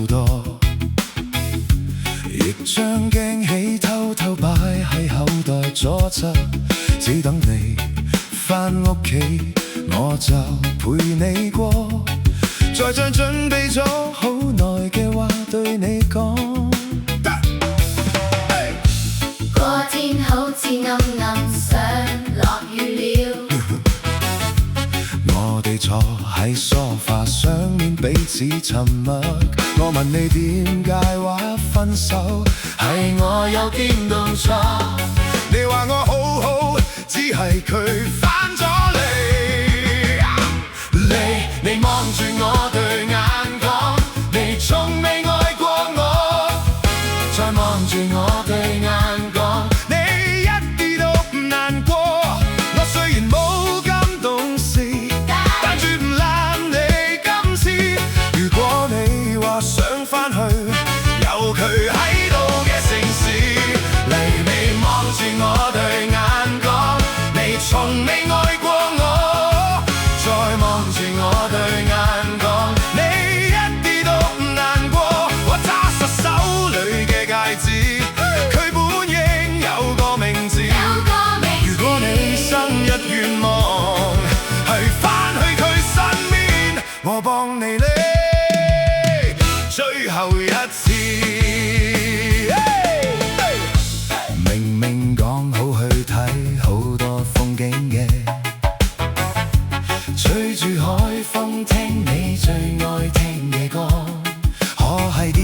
多，亦將驚喜偷偷擺喺口袋左側，只等你返屋企，我就陪你過，再將準備咗好耐嘅話對你講。個天好似暗暗想落雨了，我哋坐喺梳化上面彼此沉默，我問你點解話分手，係我有點動錯，你話我好好，只係佢返咗嚟。你望住我對眼講，你從未愛過我，再望住我對眼講，你一啲都唔難過。我雖然冇咁懂事，但絕唔懶你今次。如果你話想返去有佢喺度嘅城市，嚟你望住我對眼講，你從未愛過我，再望住我對眼講，你一啲都唔難過。我揸實手裏嘅戒指，佢本應有個名字。如果你生日願望係返去佢身邊，我幫你拎最後一次。明明講好去睇好多風景嘅，吹住海風聽你最愛聽嘅歌，可係啲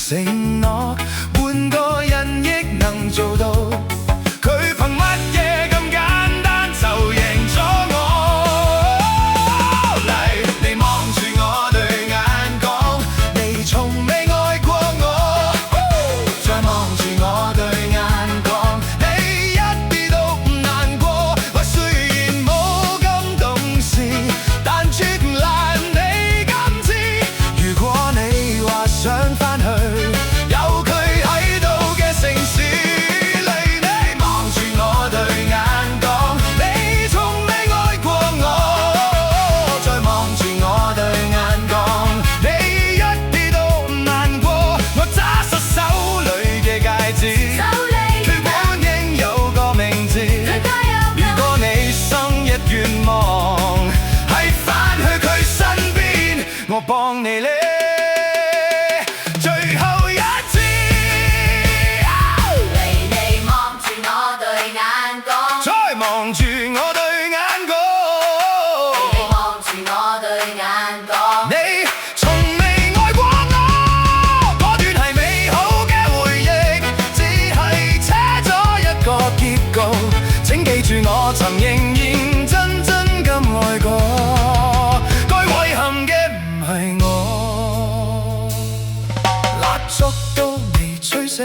承諾換個人亦能做到，佢憑乜嘢咁簡單就贏咗我？嚟，你望住我對眼講，你從未愛過我，再望住我對眼講，你一啲都唔難過。我雖然冇咁懂事，但絕唔懶你今次。如果你話想返去有佢喺度嘅城市，嚟你望住我對眼講，你從未愛過我，再望住我對眼講，你一啲都唔難過。我揸實手裏嘅戒指，佢本應有個名字。如果你生日願望係返去佢身邊，我幫你拎最後一次。嚟你望住我對眼講，再望住我對眼你講，望住我對眼講，你從未愛過我，嗰段係美好嘅回憶，只係扯咗一個結局。請記住我曾認認真真咁愛過，該遺憾嘅唔係我。蠟燭都未吹熄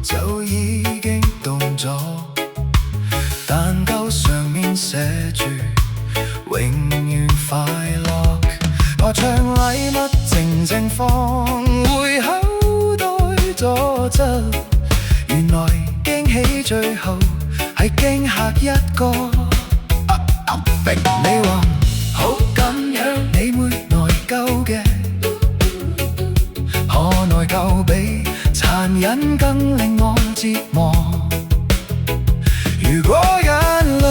就已經凍咗，蛋糕上面寫住永遠快樂，我將禮物靜靜放回口袋左側，原來驚喜最後係驚嚇一個。你話好咁樣你會內疚嘅，可內疚比殘忍更令我折磨。如果眼淚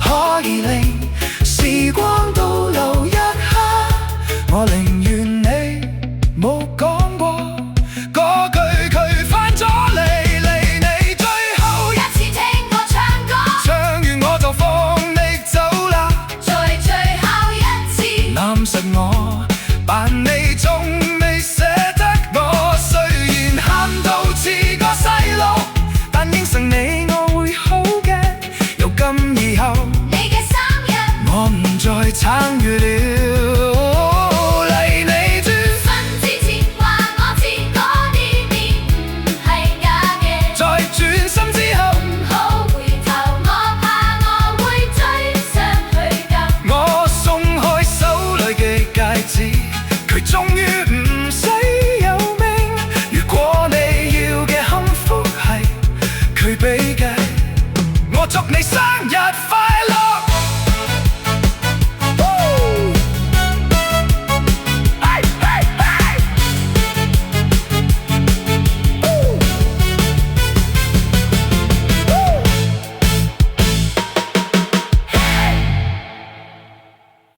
可以令時光倒流一刻，我寧願你冇講過嗰句佢返咗嚟。嚟你最後一次聽我唱歌，唱完我就放你走啦，在最後一次攬實我扮你仲未捨得我，雖然喊到似個細路，但應承你我會好嘅。由今以後你嘅生日，我唔再參與了。嚟你轉分之前話我知嗰啲面唔係假嘅，再轉身之後，唔好回頭，我怕我會追上去㗎。我鬆開手裏嘅戒指，佢終於唔使有名。如果你要嘅幸福係佢俾嘅，我祝你生日快樂。